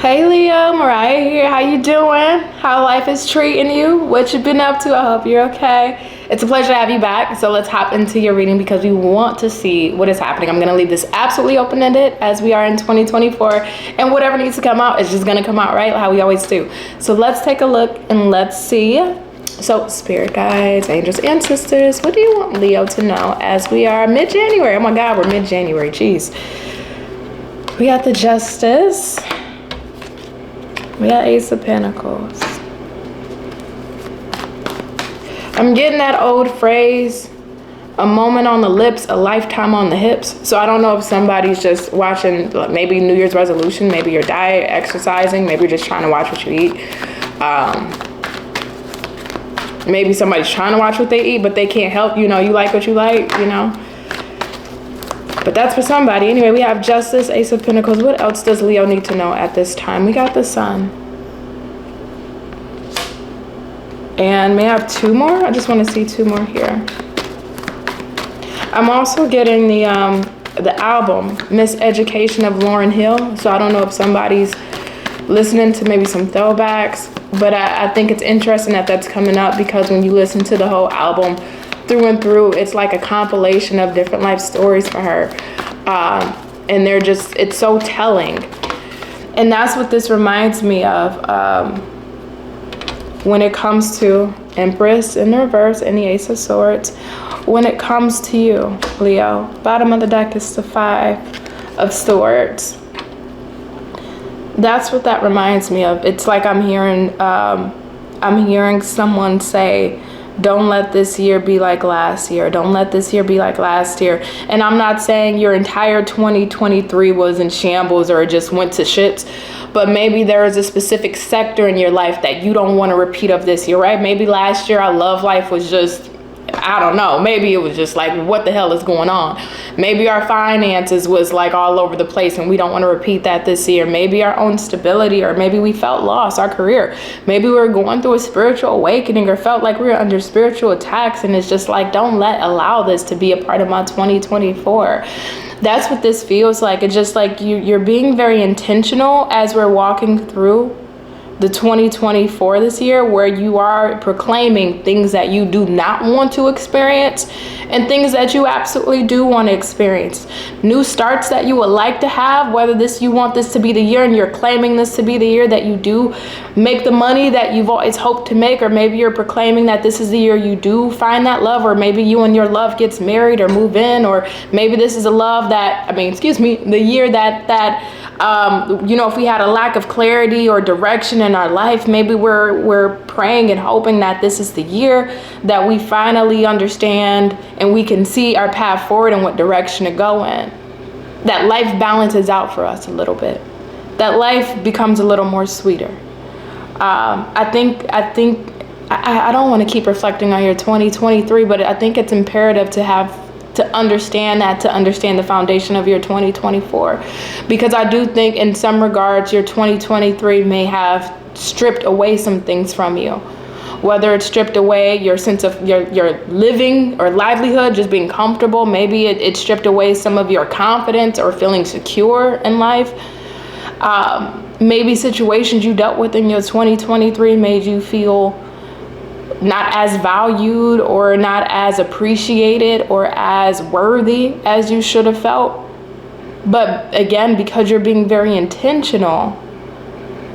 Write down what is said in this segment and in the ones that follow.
Hey Leo, Mariah here. How you doing? How life is treating you? What you've been up to? I hope you're okay. It's a pleasure to have you back. So let's hop into your reading because we want to see what is happening. I'm going to leave this absolutely open-ended as we are in 2024. And whatever needs to come out is just going to come out, right? How we always do. So let's take a look and let's see. So spirit guides, angels, ancestors, what do you want Leo to know as we are mid-January? Oh my God, we're mid-January. Jeez. We got the Justice. We got Ace of Pentacles. I'm getting that old phrase, a moment on the lips, a lifetime on the hips. So I don't know if somebody's just watching maybe New Year's resolution, maybe your diet, exercising, maybe you're just trying to watch what you eat. Maybe somebody's trying to watch what they eat, but they can't help, you like what you like, But that's for somebody. Anyway, we have Justice, Ace of Pentacles. What else does Leo need to know at this time? We got the Sun. And may I have two more? I just want to see two more here. I'm also getting the album, Miseducation of Lauryn Hill. So I don't know if somebody's listening to maybe some throwbacks, but I think it's interesting that that's coming up because when you listen to the whole album, through and through, it's like a compilation of different life stories for her, and it's so telling. And that's what this reminds me of when it comes to Empress in reverse and the Ace of Swords. When it comes to you, Leo, bottom of the deck is the Five of Swords. That's what that reminds me of. It's like I'm hearing someone say, don't let this year be like last year. Don't let this year be like last year. And I'm not saying your entire 2023 was in shambles or just went to shits, but maybe there is a specific sector in your life that you don't want to repeat of this year, right? Maybe last year our love life was just, I don't know. Maybe it was just like, what the hell is going on? Maybe our finances was like all over the place and we don't want to repeat that this year. Maybe our own stability, or maybe we felt lost, our career. Maybe we were going through a spiritual awakening or felt like we were under spiritual attacks. And it's just like, don't allow this to be a part of my 2024. That's what this feels like. It's just like you're being very intentional as we're walking through the 2024 this year, where you are proclaiming things that you do not want to experience and things that you absolutely do want to experience. New starts that you would like to have, whether you want this to be the year and you're claiming this to be the year that you do make the money that you've always hoped to make, or maybe you're proclaiming that this is the year you do find that love, or maybe you and your love gets married or move in, or maybe this is a love the year that if we had a lack of clarity or direction in our life, maybe we're praying and hoping that this is the year that we finally understand and we can see our path forward and what direction to go in. That life balances out for us a little bit. That life becomes a little more sweeter. I don't want to keep reflecting on your 2023, but I think it's imperative to understand the foundation of your 2024, because I do think in some regards your 2023 may have stripped away some things from you, whether it's stripped away your sense of your living or livelihood, just being comfortable. Maybe it stripped away some of your confidence or feeling secure in life. Maybe situations you dealt with in your 2023 made you feel not as valued or not as appreciated or as worthy as you should have felt. But again, because you're being very intentional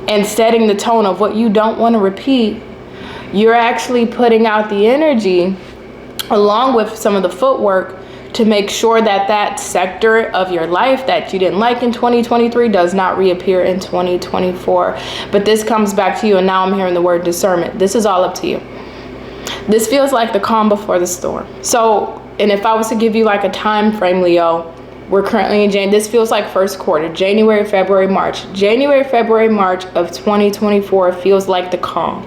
and setting the tone of what you don't want to repeat, you're actually putting out the energy along with some of the footwork to make sure that sector of your life that you didn't like in 2023 does not reappear in 2024. But this comes back to you, and now I'm hearing the word discernment. This is all up to you. This feels like the calm before the storm. So, and if I was to give you like a time frame, Leo, we're currently in January. This feels like first quarter, January, February, March. January, February, March of 2024 feels like the calm.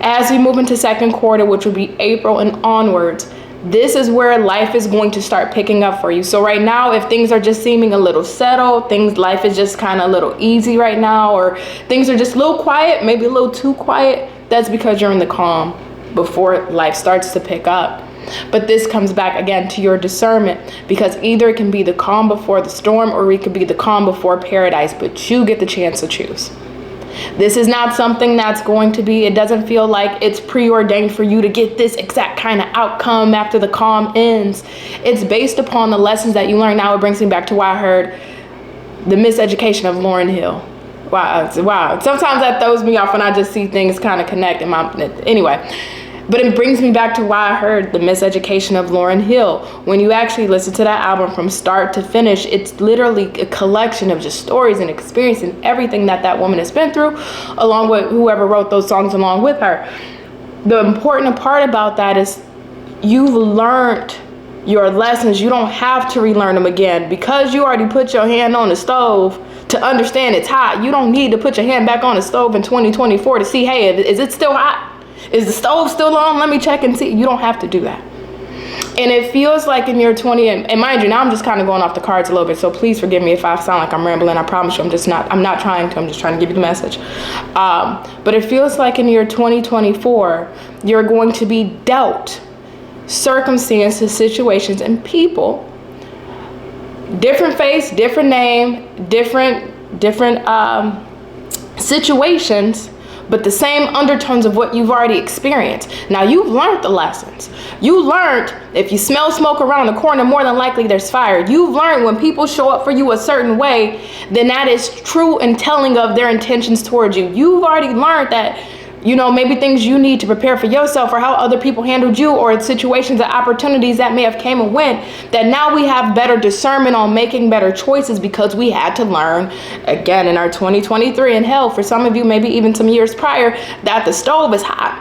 As we move into second quarter, which would be April and onwards, this is where life is going to start picking up for you. So right now, if things are just seeming a little settled, life is just kind of a little easy right now, or things are just a little quiet, maybe a little too quiet, that's because you're in the calm before life starts to pick up. But this comes back again to your discernment, because either it can be the calm before the storm, or it could be the calm before paradise, but you get the chance to choose. This is not something that's going to be, it doesn't feel like it's preordained for you to get this exact kind of outcome after the calm ends. It's based upon the lessons that you learn. Now it brings me back to why I heard the miseducation of Lauryn Hill. Wow. Sometimes that throws me off when I just see things kind of connect in my, anyway. But it brings me back to why I heard the miseducation of Lauryn Hill. When you actually listen to that album from start to finish, it's literally a collection of just stories and experience and everything that woman has been through, along with whoever wrote those songs along with her. The important part about that is you've learned your lessons. You don't have to relearn them again. Because you already put your hand on the stove to understand it's hot, you don't need to put your hand back on the stove in 2024 to see, hey, is it still hot? Is the stove still on? Let me check and see. You don't have to do that. And it feels like in your 20, and mind you, now I'm just kind of going off the cards a little bit, so please forgive me if I sound like I'm rambling. I promise you, I'm not trying to. I'm just trying to give you the message. But it feels like in your 2024, you're going to be dealt circumstances, situations, and people, different face, different name, different situations, but the same undertones of what you've already experienced. Now, you've learned the lessons. You learned if you smell smoke around the corner, more than likely there's fire. You've learned when people show up for you a certain way, then that is true and telling of their intentions towards you. You've already learned that, maybe things you need to prepare for yourself, or how other people handled you, or situations or opportunities that may have came and went, that now we have better discernment on making better choices, because we had to learn again in our 2023, and hell, for some of you, maybe even some years prior, that the stove is hot.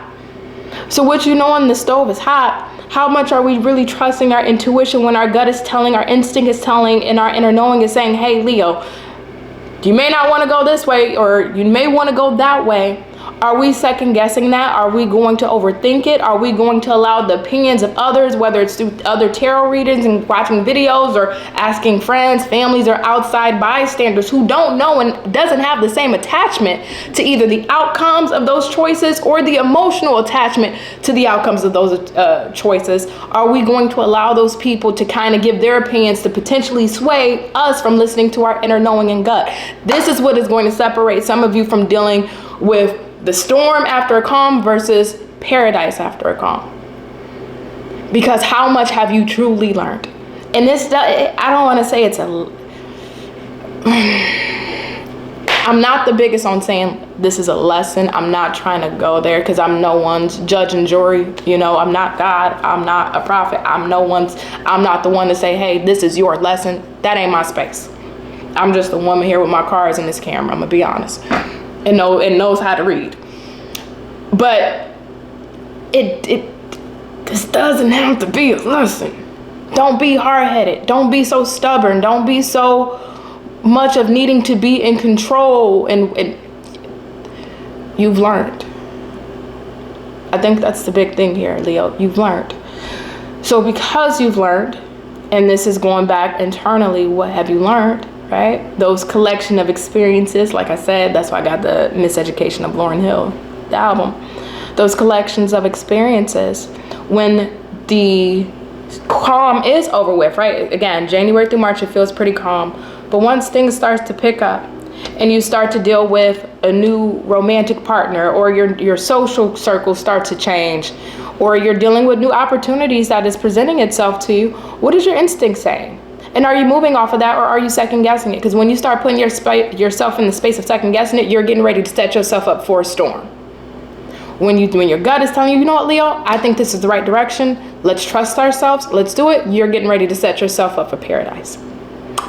So what when the stove is hot, how much are we really trusting our intuition when our gut is telling, our instinct is telling, and our inner knowing is saying, hey, Leo, you may not want to go this way, or you may want to go that way. Are we second guessing that? Are we going to overthink it? Are we going to allow the opinions of others, whether it's through other tarot readings and watching videos, or asking friends, families, or outside bystanders who don't know and doesn't have the same attachment to either the outcomes of those choices or the emotional attachment to the outcomes of those choices? Are we going to allow those people to kind of give their opinions to potentially sway us from listening to our inner knowing and gut? This is what is going to separate some of you from dealing with the storm after a calm versus paradise after a calm. Because how much have you truly learned? And this, I don't want to say I'm not the biggest on saying this is a lesson. I'm not trying to go there, because I'm no one's judge and jury. I'm not God. I'm not a prophet. I'm not the one to say, hey, this is your lesson. That ain't my space. I'm just a woman here with my cards and this camera. I'm going to be honest. And knows how to read. But this doesn't have to be a lesson. Don't be hard-headed. Don't be so stubborn. Don't be so much of needing to be in control. And you've learned. I think that's the big thing here, Leo. You've learned. So because you've learned, and this is going back internally, what have you learned? Right? Those collection of experiences, like I said, that's why I got the Miseducation of Lauryn Hill, the album. Those collections of experiences, when the calm is over with, right? Again, January through March, it feels pretty calm. But once things start to pick up and you start to deal with a new romantic partner, or your social circle starts to change, or you're dealing with new opportunities that is presenting itself to you, what is your instinct saying? And are you moving off of that, or are you second guessing it? Because when you start putting yourself in the space of second guessing it, you're getting ready to set yourself up for a storm. When your gut is telling you, you know what, Leo, I think this is the right direction. Let's trust ourselves. Let's do it. You're getting ready to set yourself up for paradise.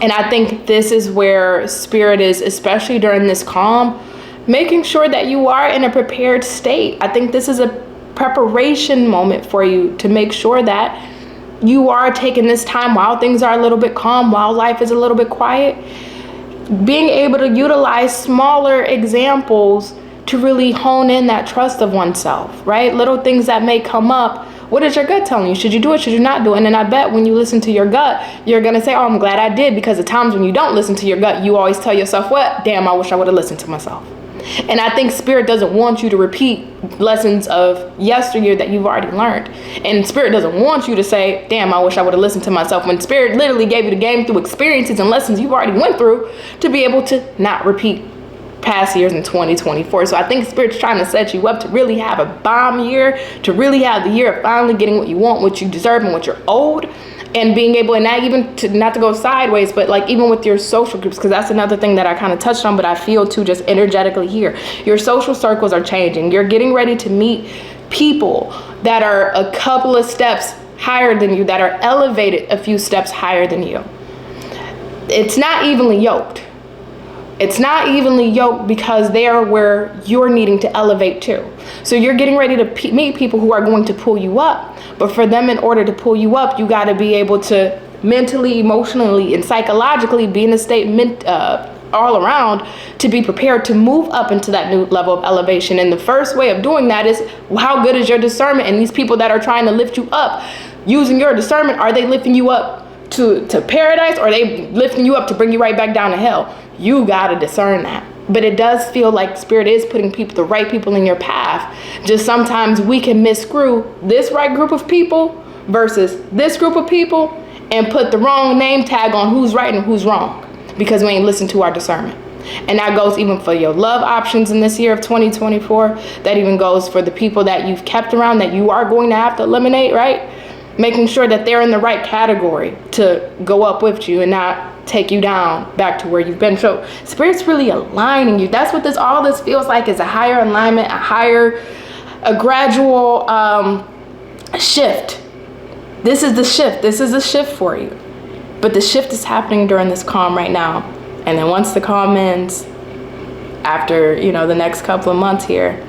And I think this is where spirit is, especially during this calm, making sure that you are in a prepared state. I think this is a preparation moment for you to make sure that you are taking this time while things are a little bit calm, while life is a little bit quiet, being able to utilize smaller examples to really hone in that trust of oneself, right? Little things that may come up. What is your gut telling you? Should you do it? Should you not do it? And then I bet when you listen to your gut, you're going to say, oh, I'm glad I did, because the times when you don't listen to your gut, you always tell yourself, what? Damn, I wish I would have listened to myself. And I think Spirit doesn't want you to repeat lessons of yesteryear that you've already learned. And Spirit doesn't want you to say, damn, I wish I would have listened to myself, when Spirit literally gave you the game through experiences and lessons you've already went through to be able to not repeat past years in 2024. So I think Spirit's trying to set you up to really have a bomb year, to really have the year of finally getting what you want, what you deserve, and what you're owed. And being able, and not to go sideways, but like even with your social groups, because that's another thing that I kind of touched on, but I feel too just energetically here. Your social circles are changing. You're getting ready to meet people that are a couple of steps higher than you, that are elevated a few steps higher than you. It's not evenly yoked. It's not evenly yoked because they are where you're needing to elevate to. So you're getting ready to meet people who are going to pull you up. But for them, in order to pull you up, you got to be able to mentally, emotionally, and psychologically be in a state all around to be prepared to move up into that new level of elevation. And the first way of doing that is, how good is your discernment? And these people that are trying to lift you up using your discernment, are they lifting you up to paradise, or are they lifting you up to bring you right back down to hell? You got to discern that. But it does feel like Spirit is putting the right people in your path. Just sometimes we can misscrew this right group of people versus this group of people and put the wrong name tag on who's right and who's wrong because we ain't listened to our discernment. And that goes even for your love options in this year of 2024. That even goes for the people that you've kept around that you are going to have to eliminate, right? Making sure that they're in the right category to go up with you and not take you down back to where you've been. So Spirit's really aligning you. That's what all this feels like, is a higher alignment, a gradual shift. This is the shift. This is a shift for you. But the shift is happening during this calm right now. And then once the calm ends, after, the next couple of months here,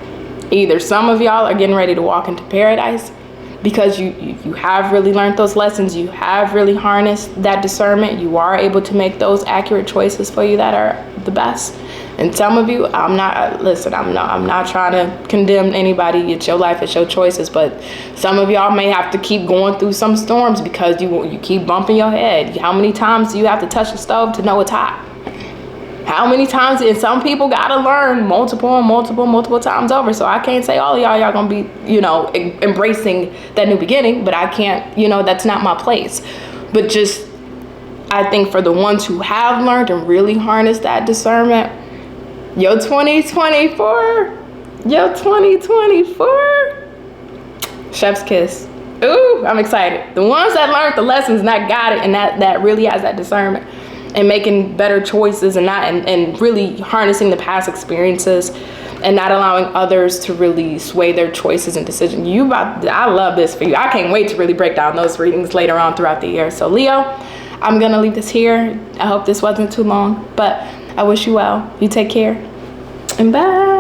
either some of y'all are getting ready to walk into paradise, because you have really learned those lessons, you have really harnessed that discernment, you are able to make those accurate choices for you that are the best. And some of you, I'm not trying to condemn anybody. It's your life, it's your choices. But some of y'all may have to keep going through some storms because you keep bumping your head. How many times do you have to touch the stove to know it's hot? How many times? And some people gotta learn multiple times over. So I can't say all of y'all gonna be, embracing that new beginning, but I can't, that's not my place. But just, I think for the ones who have learned and really harnessed that discernment, your 2024, chef's kiss. Ooh, I'm excited. The ones that learned the lessons and that got it, and that really has that discernment, and making better choices, and really harnessing the past experiences and not allowing others to really sway their choices and decisions. I love this for you. I can't wait to really break down those readings later on throughout the year. So Leo, I'm gonna leave this here. I hope this wasn't too long, but I wish you well. You take care and bye.